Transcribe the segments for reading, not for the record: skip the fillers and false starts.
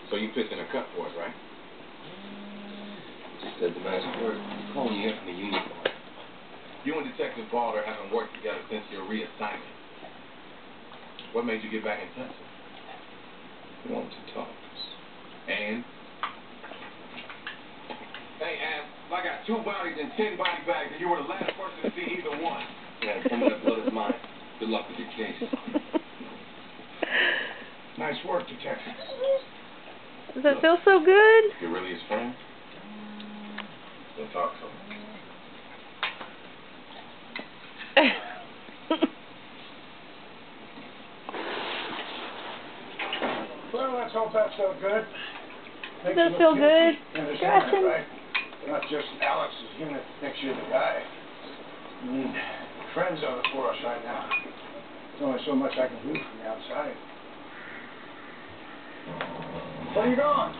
So you pitched in a cut for us, right? Just said the last word. I'm calling you here from the union bar. You and Detective Balder haven't worked together since your reassignment. What made you get back in touch? We wanted to talk. And? Hey, I got 2 bodies and 10 body bags, and you were the last person to see either one. Yeah, some of that blood is mine. Good luck with your case. Nice work, Detective. Does that feel so good? You're really his friend? We'll talk some. Well, let's hope that felt good. Does that feel good? You understand Gretchen? that, right? We're not just Alex's unit thinks you're the guy. We need friends out for us right now. There's only so much I can do from the outside. Where are you going?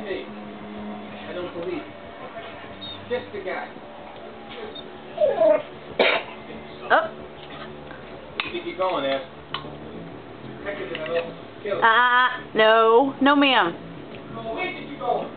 Hey, I don't believe it. Just the guy. Oh. Where you think you're going, Ash? Heck is it, I don't kill it. No. No, ma'am. Where think you going?